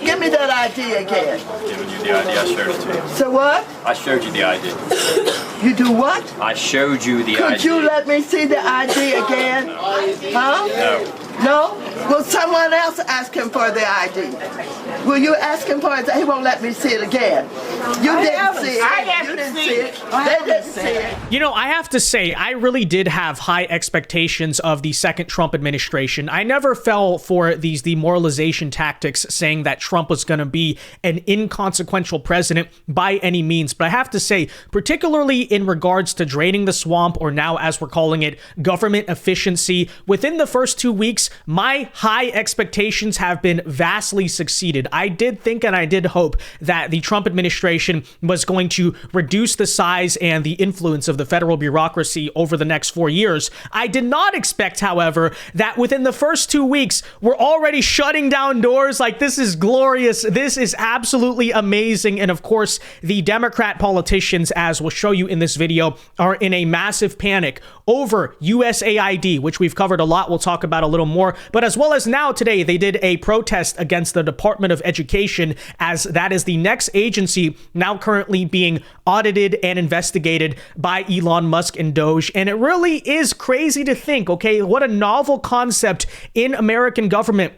Give me that ID again. Giving you the ID. I showed it to you. So what? I showed you the ID. You do what? I showed you the ID. Could you let me see the ID again? Huh? No. No? Will someone else ask him for the ID? Will you ask him for it? He won't let me see it again. You didn't see it. You didn't see it. They didn't see it. You know, I have to say, I really did have high expectations of the second Trump administration. I never fell for these demoralization tactics saying that Trump was going to be an inconsequential president by any means. But I have to say, particularly in regards to draining the swamp, or now as we're calling it, government efficiency, within the first 2 weeks, my high expectations have been vastly succeeded. I did think and I did hope that the Trump administration was going to reduce the size and the influence of the federal bureaucracy over the next 4 years. I did not expect, however, that within the first 2 weeks, we're already shutting down doors. Like, this is glorious. This is absolutely amazing. And of course, the Democrat politicians, as we'll show you in this video, are in a massive panic over USAID, which we've covered a lot. We'll talk about a little more. But as well as now today, they did a protest against the Department of Education, as that is the next agency now currently being audited and investigated by Elon Musk and DOGE. And it really is crazy to think, okay, what a novel concept in American government.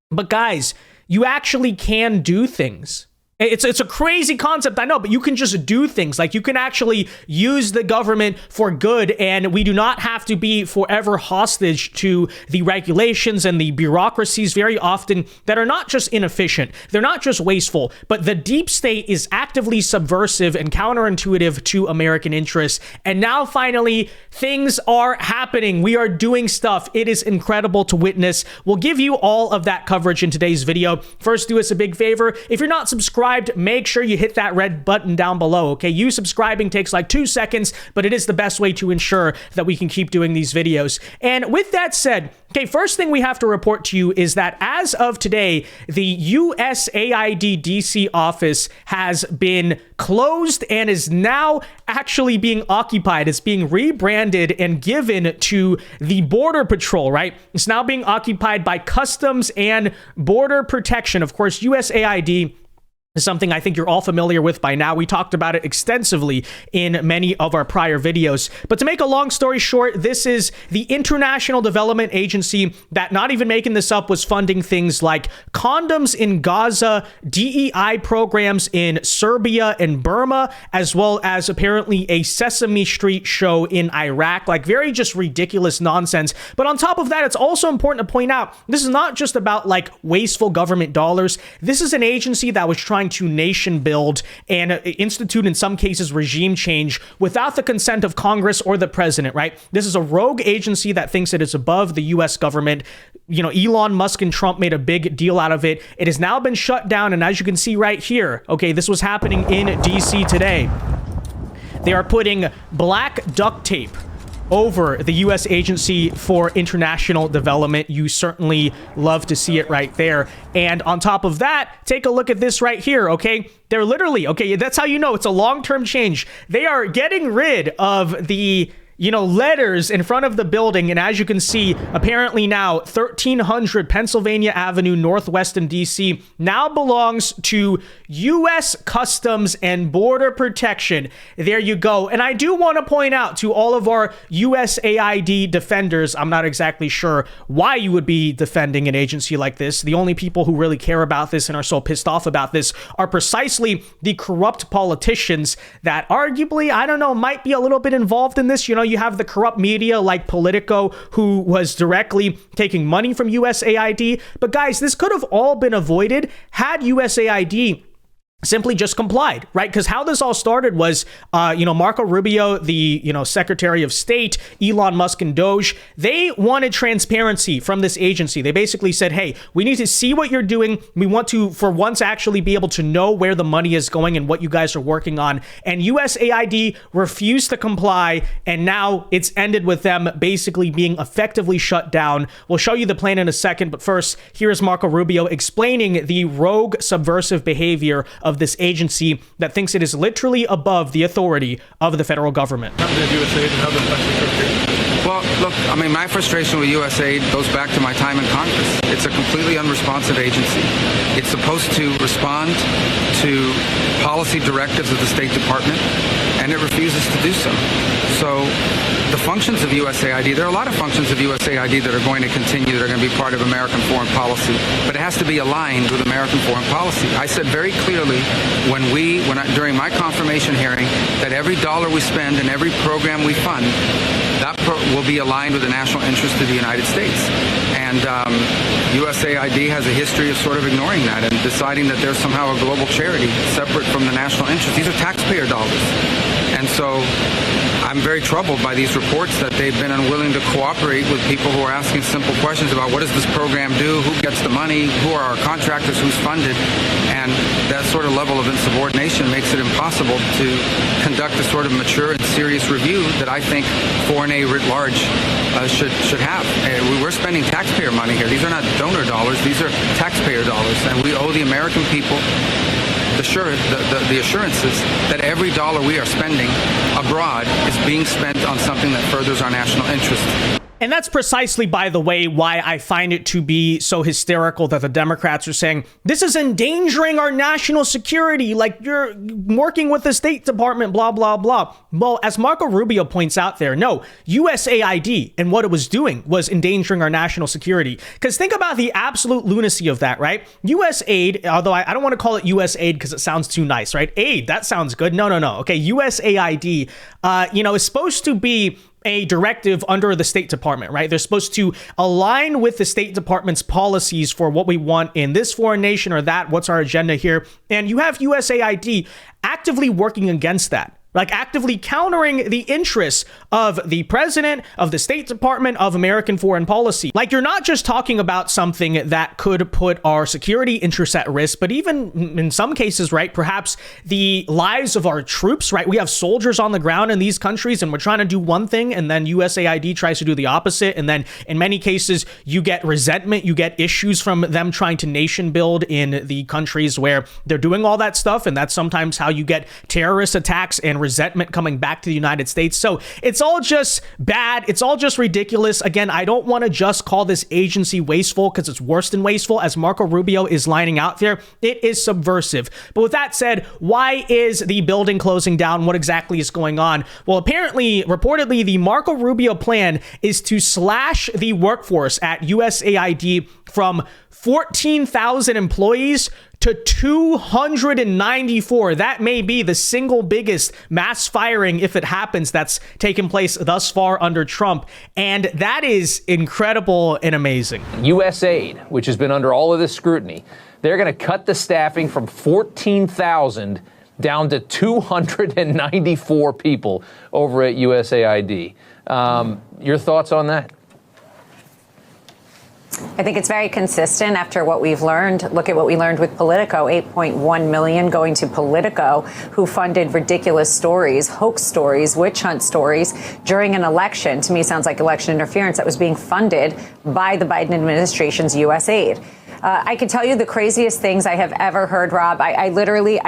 But guys, you actually can do things. It's a crazy concept, I know, but you can just do things. Like, you can actually use the government for good, and we do not have to be forever hostage to the regulations and the bureaucracies very often that are not just inefficient, they're not just wasteful, but the deep state is actively subversive and counterintuitive to American interests. And now finally, things are happening. We are doing stuff. It is incredible to witness. We'll give you all of that coverage in today's video. First, do us a big favor. If you're not subscribed, make sure you hit that red button down below, okay? You subscribing takes like 2 seconds, but it is the best way to ensure that we can keep doing these videos. And with that said, okay, first thing we have to report to you is that as of today, the USAID DC office has been closed and is now actually being occupied. It's being rebranded and given to the Border Patrol, right? It's now being occupied by Customs and Border Protection. Of course, USAID is something I think you're all familiar with by now. We talked about it extensively in many of our prior videos. But to make a long story short, this is the International Development Agency that, not even making this up, was funding things like condoms in Gaza, DEI programs in Serbia and Burma, as well as apparently a Sesame Street show in Iraq. Like, very just ridiculous nonsense. But on top of that, it's also important to point out, this is not just about like wasteful government dollars. This is an agency that was trying to nation build and institute, in some cases, regime change without the consent of Congress or the president, right? This is a rogue agency that thinks it is above the US government. You know, Elon Musk and Trump made a big deal out of it. It has now been shut down. And as you can see right here, okay, this was happening in DC today. They are putting black duct tape over the U.S. Agency for International Development. You certainly love to see it right there. And on top of that, take a look at this right here, okay? They're literally, okay, that's how you know it's a long-term change. They are getting rid of the letters in front of the building. And as you can see, apparently now 1300 Pennsylvania Avenue Northwest in DC now belongs to U.S. Customs and Border Protection. There you go. And I do want to point out to all of our USAID defenders, I'm not exactly sure why you would be defending an agency like this. The only people who really care about this and are so pissed off about this are precisely the corrupt politicians that arguably, I don't know, might be a little bit involved in this. You have the corrupt media like Politico, who was directly taking money from USAID. But guys, this could have all been avoided had USAID simply just complied, right? Because how this all started was, Marco Rubio, the, Secretary of State, Elon Musk and DOGE, they wanted transparency from this agency. They basically said, hey, we need to see what you're doing. We want to, for once, actually be able to know where the money is going and what you guys are working on. And USAID refused to comply. And now it's ended with them basically being effectively shut down. We'll show you the plan in a second. But first, here's Marco Rubio explaining the rogue subversive behavior of of this agency that thinks it is literally above the authority of the federal government. Well, look, I mean, my frustration with USAID goes back to my time in Congress. It's a completely unresponsive agency. It's supposed to respond to policy directives of the State Department, and it refuses to do so. So the functions of USAID, there are a lot of functions of USAID that are going to continue, that are going to be part of American foreign policy, but it has to be aligned with American foreign policy. I said very clearly during my confirmation hearing that every dollar we spend and every program we fund, that will be aligned with the national interest of the United States. And USAID has a history of sort of ignoring that and deciding that there's somehow a global charity separate from the national interest. These are taxpayer dollars. And so I'm very troubled by these reports that they've been unwilling to cooperate with people who are asking simple questions about what does this program do, who gets the money, who are our contractors, who's funded. And that sort of level of insubordination makes it impossible to conduct the sort of mature and serious review that I think foreign aid writ large should have. We're spending taxpayer money here. These are not donor dollars. These are taxpayer dollars. And we owe the American people the assurances that every dollar we are spending abroad is being spent on something that furthers our national interest. And that's precisely, by the way, why I find it to be so hysterical that the Democrats are saying, this is endangering our national security, like you're working with the State Department, blah, blah, blah. Well, as Marco Rubio points out there, no, USAID and what it was doing was endangering our national security. Because think about the absolute lunacy of that, right? USAID, although I don't want to call it USAID because it sounds too nice, right? Aid, that sounds good. No. Okay, USAID, is supposed to be a directive under the State Department, right? They're supposed to align with the State Department's policies for what we want in this foreign nation or that, what's our agenda here. And you have USAID actively working against that. Like actively countering the interests of the president, of the State Department, of American foreign policy. Like you're not just talking about something that could put our security interests at risk, but even in some cases, right, perhaps the lives of our troops, right? We have soldiers on the ground in these countries and we're trying to do one thing and then USAID tries to do the opposite. And then in many cases, you get resentment, you get issues from them trying to nation build in the countries where they're doing all that stuff. And that's sometimes how you get terrorist attacks and resentment coming back to the United States. So it's all just bad. It's all just ridiculous. Again, I don't want to just call this agency wasteful because it's worse than wasteful, as Marco Rubio is lining out there. It is subversive. But with that said, why is the building closing down? What exactly is going on? Well, reportedly, the Marco Rubio plan is to slash the workforce at USAID from 14,000 employees to 294. That may be the single biggest mass firing, if it happens, that's taken place thus far under Trump. And that is incredible and amazing. USAID, which has been under all of this scrutiny, they're going to cut the staffing from 14,000 down to 294 people over at USAID. Your thoughts on that? I think it's very consistent after what we've learned. Look at what we learned with Politico, 8.1 million going to Politico, who funded ridiculous stories, hoax stories, witch hunt stories during an election. To me, sounds like election interference that was being funded by the Biden administration's USAID. I can tell you the craziest things I have ever heard, Rob. I literally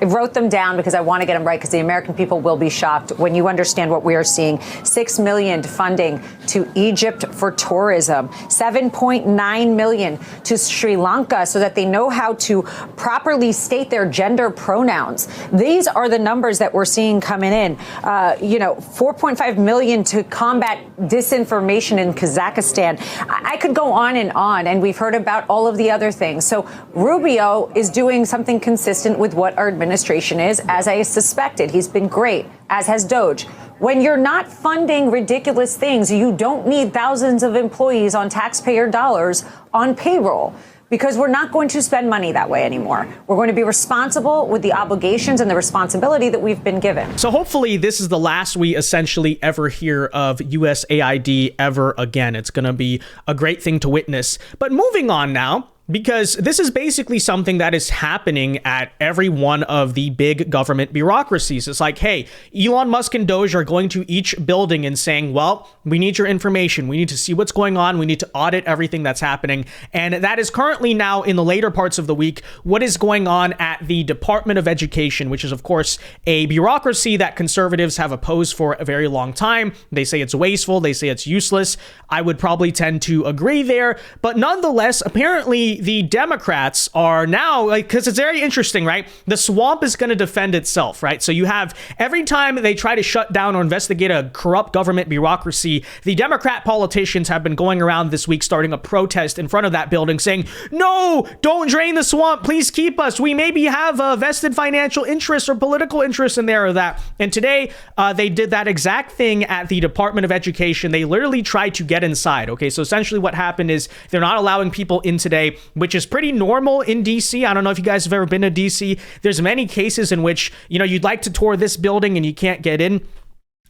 wrote them down because I want to get them right, because the American people will be shocked when you understand what we are seeing. $6 million funding to Egypt for tourism, $7.9 million to Sri Lanka so that they know how to properly state their gender pronouns. These are the numbers that we're seeing coming in. $4.5 million to combat disinformation in Kazakhstan. I could go on, and we've heard about all of the other things. So Rubio is doing something consistent with what our administration is, as I suspected. He's been great, as has DOGE. When you're not funding ridiculous things, you don't need thousands of employees on taxpayer dollars on payroll, because we're not going to spend money that way anymore. We're going to be responsible with the obligations and the responsibility that we've been given. So hopefully this is the last we essentially ever hear of USAID ever again. It's going to be a great thing to witness. But moving on now, because this is basically something that is happening at every one of the big government bureaucracies. It's like, hey, Elon Musk and DOGE are going to each building and saying, well, we need your information. We need to see what's going on. We need to audit everything that's happening. And that is currently now in the later parts of the week, what is going on at the Department of Education, which is, of course, a bureaucracy that conservatives have opposed for a very long time. They say it's wasteful. They say it's useless. I would probably tend to agree there. But nonetheless, apparently the Democrats are now, like, because it's very interesting, right? The swamp is going to defend itself, right? So you have every time they try to shut down or investigate a corrupt government bureaucracy, the Democrat politicians have been going around this week starting a protest in front of that building saying, no, don't drain the swamp. Please keep us. We maybe have a vested financial interest or political interest in there or that. And today they did that exact thing at the Department of Education. They literally tried to get inside. Okay, so essentially what happened is they're not allowing people in today, which is pretty normal in DC. I don't know if you guys have ever been to DC. There's many cases in which, you know, you'd like to tour this building and you can't get in.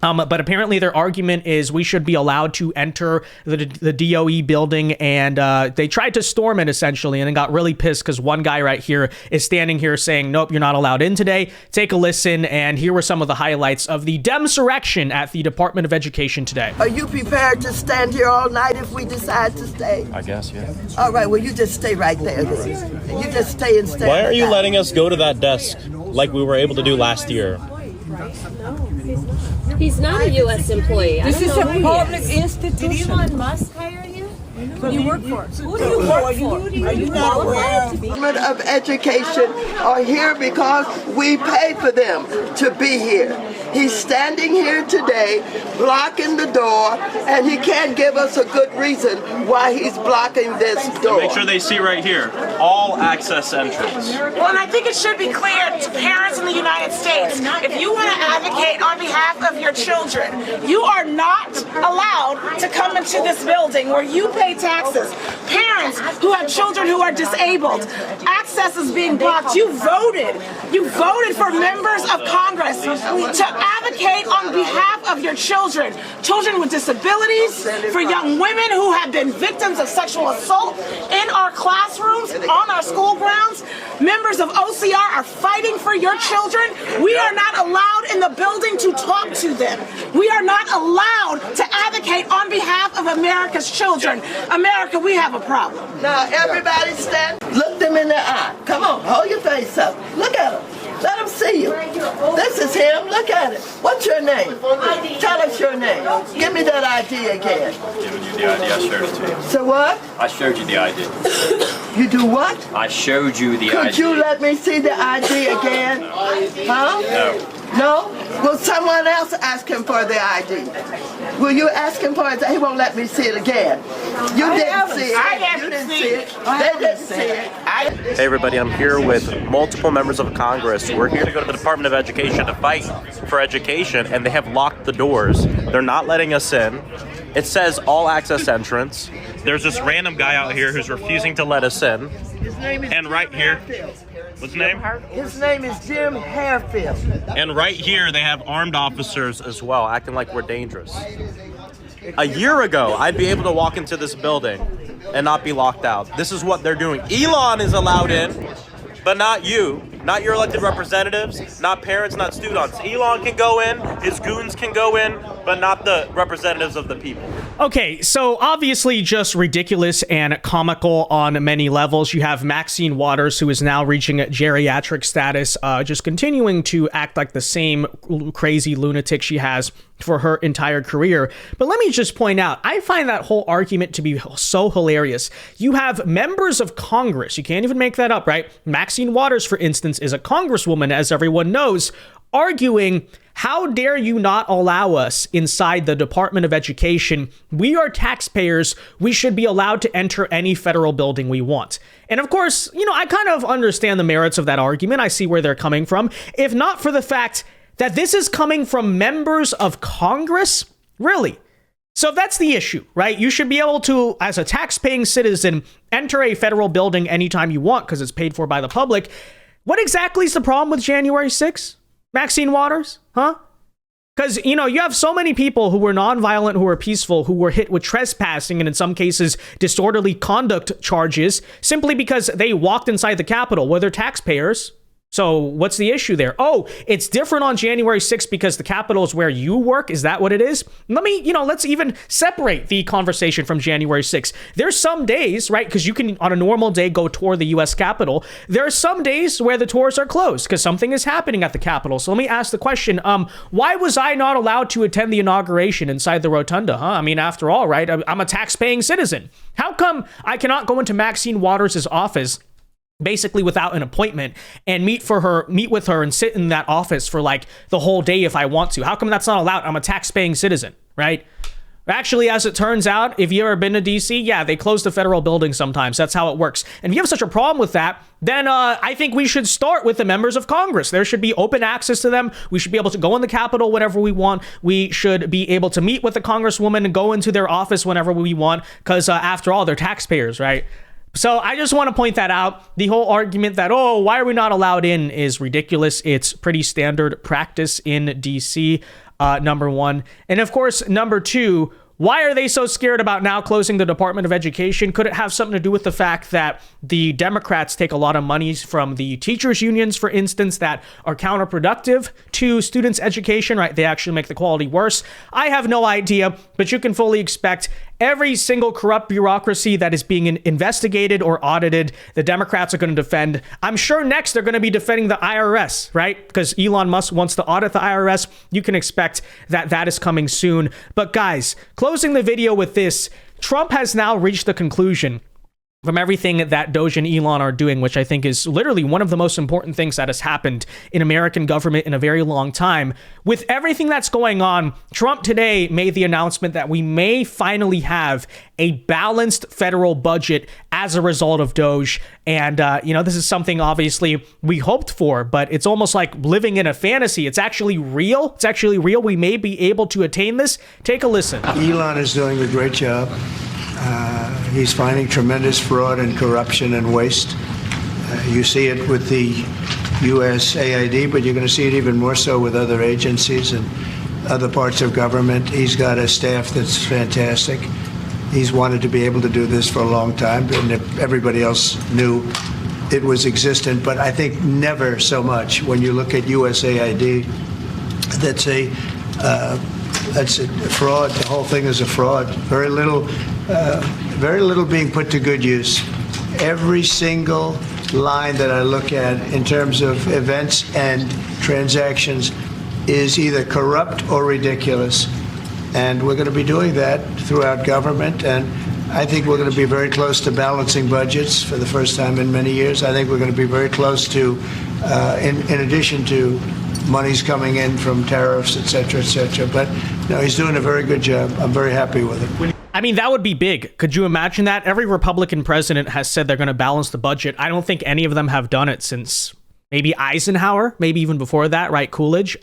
But apparently their argument is we should be allowed to enter the DOE building, and they tried to storm it essentially and then got really pissed because one guy right here is standing here saying, nope, you're not allowed in today. Take a listen, and here were some of the highlights of the Demsurrection at the Department of Education today. Are you prepared to stand here all night if we decide to stay? I guess, yeah. All right, well, you just stay right there then. You just stay and stay. Why are you letting us go to that desk like we were able to do last year? He's not a U.S. employee. This is a public Did institution. Elon Musk hire you? Who do you work for? Who do you Are work you, for? are you not aware of Department of Education are here because we pay for them to be here. He's standing here today, blocking the door, and he can't give us a good reason why he's blocking this door. Make sure they see right here, all access entrance. Well, and I think it should be clear to parents in the United States, if you want to advocate on behalf of your children, you are not allowed to come into this building where you pay taxes. Parents who have children who are disabled, access is being blocked. You voted for members of Congress to advocate on behalf of your children. Children with disabilities, for young women who have been victims of sexual assault in our classrooms, on our school grounds. Members of OCR are fighting for your children. We are not allowed in the building to talk to them. We are not allowed to advocate on behalf of America's children. America, we have a problem. Now, everybody stand. Look them in the eye. Come on, hold your face up. Look at him. Let them see you. This is him. Look at it. What's your name? Tell us your name. Give me that ID again. Giving you the ID, I showed it to you. So what? I showed you the ID. You do what? I showed you the ID. Could you let me see the ID again? Huh? No. No? Will someone else ask him for the ID? Will you ask him for it? He won't let me see it again. You didn't see it. You didn't see it. They didn't see it. Hey everybody, I'm here with multiple members of Congress. We're here to go to the Department of Education to fight for education, and they have locked the doors. They're not letting us in. It says all access entrance. There's this random guy out here who's refusing to let us in. His name is And right here, what's his name? His name is Jim Harefield. And right here, they have armed officers as well, acting like we're dangerous. A year ago, I'd be able to walk into this building and not be locked out. This is what they're doing. Elon is allowed in, but not you. Not your elected representatives, not parents, not students. Elon can go in, his goons can go in, but not the representatives of the people. Okay, so obviously just ridiculous and comical on many levels. You have Maxine Waters, who is now reaching a geriatric status, just continuing to act like the same crazy lunatic she has for her entire career. But let me just point out, I find that whole argument to be so hilarious. You have members of Congress, you can't even make that up, right? Maxine Waters, for instance, is a congresswoman, as everyone knows, arguing, how dare you not allow us inside the Department of Education? We are taxpayers. We should be allowed to enter any federal building we want. And of course, you know, I kind of understand the merits of that argument. I see where they're coming from. If not for the fact that this is coming from members of Congress, really. So that's the issue, right? You should be able to, as a tax-paying citizen, enter a federal building anytime you want because it's paid for by the public. What exactly is the problem with January 6th? Maxine Waters? Huh? Because, you know, you have so many people who were nonviolent, who were peaceful, who were hit with trespassing and in some cases disorderly conduct charges simply because they walked inside the Capitol. Well, they're taxpayers. So what's the issue there? Oh, it's different on January 6th because the Capitol is where you work. Is that what it is? Let's even separate the conversation from January 6th. There's some days, right? Because you can, on a normal day, go tour the U.S. Capitol. There are some days where the tours are closed because something is happening at the Capitol. So let me ask the question, why was I not allowed to attend the inauguration inside the rotunda? I mean, after all, right? I'm a tax-paying citizen. How come I cannot go into Maxine Waters' office basically without an appointment and meet with her and sit in that office for like the whole day if I want to? How come that's not allowed? I'm a tax-paying citizen, right? Actually, as it turns out, if you've ever been to DC, yeah, they close the federal building sometimes. That's how it works. And if you have such a problem with that, then I think we should start with the members of Congress. There should be open access to them. We should be able to go in the Capitol whenever we want. We should be able to meet with the congresswoman and go into their office whenever we want because after all, they're taxpayers, right? So I just want to point that out. The whole argument that, oh, why are we not allowed in is ridiculous. It's pretty standard practice in DC, number one. And of course, number two, why are they so scared about now closing the Department of Education? Could it have something to do with the fact that the Democrats take a lot of money from the teachers' unions, for instance, that are counterproductive to students' education, right? They actually make the quality worse. I have no idea, but you can fully expect every single corrupt bureaucracy that is being investigated or audited, the Democrats are going to defend. I'm sure next they're going to be defending the IRS, right? Because Elon Musk wants to audit the IRS. You can expect that that is coming soon. But guys, closing the video with this, Trump has now reached the conclusion from everything that DOGE and Elon are doing, which I think is literally one of the most important things that has happened in American government in a very long time. With everything that's going on, Trump today made the announcement that we may finally have a balanced federal budget as a result of DOGE. And, this is something obviously we hoped for, but it's almost like living in a fantasy. It's actually real. It's actually real. We may be able to attain this. Take a listen. Elon is doing a great job. He's finding tremendous fraud and corruption and waste. You see it with the USAID, but you're going to see it even more so with other agencies and other parts of government. He's got a staff that's fantastic. He's wanted to be able to do this for a long time, and everybody else knew it was existent, but I think never so much when you look at USAID. That's a fraud. The whole thing is a fraud. Very little being put to good use. Every single line that I look at in terms of events and transactions is either corrupt or ridiculous. And we're going to be doing that throughout government. And I think we're going to be very close to balancing budgets for the first time in many years. I think we're going to be very close to, in addition to money's coming in from tariffs, et cetera, et cetera. But no, he's doing a very good job. I'm very happy with it. I mean, that would be big. Could you imagine that? Every Republican president has said they're going to balance the budget. I don't think any of them have done it since maybe Eisenhower, maybe even before that, right? Coolidge.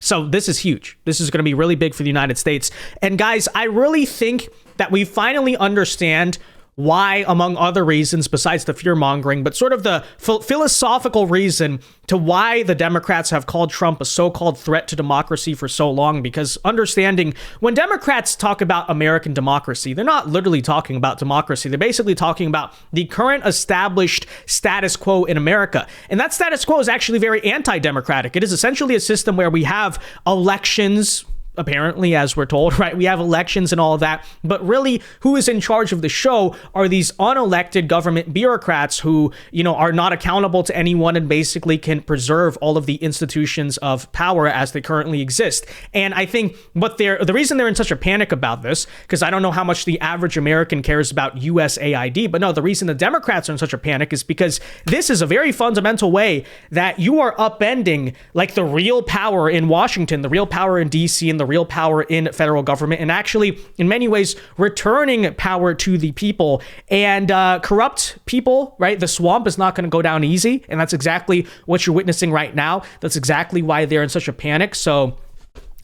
So this is huge. This is going to be really big for the United States. And guys, I really think that we finally understand why, among other reasons besides the fear mongering, but sort of the philosophical reason to why the Democrats have called Trump a so-called threat to democracy for so long. Because understanding when Democrats talk about American democracy, they're not literally talking about democracy. They're basically talking about the current established status quo in America. And that status quo is actually very anti-democratic. It is essentially a system where we have elections, apparently, as we're told, right? We have elections and all of that. But really, who is in charge of the show are these unelected government bureaucrats who, are not accountable to anyone and basically can preserve all of the institutions of power as they currently exist. And I think the reason they're in such a panic about this, because I don't know how much the average American cares about USAID, but no, the reason the Democrats are in such a panic is because this is a very fundamental way that you are upending like the real power in Washington, the real power in DC, and the real power in federal government, and actually in many ways returning power to the people. And corrupt people, right? The swamp is not going to go down easy, and that's exactly what you're witnessing right now. That's exactly why they're in such a panic. So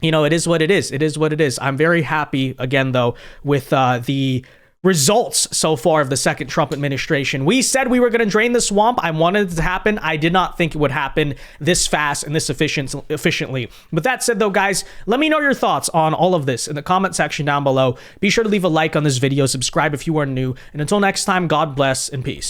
it is what it is. It is what it is. I'm very happy again though with the results so far of the second Trump administration. We said we were going to drain the swamp. I wanted it to happen. I did not think it would happen this fast and this efficiently. With that said, though, guys, let me know your thoughts on all of this in the comment section down below. Be sure to leave a like on this video, subscribe if you are new, and until next time, God bless and peace.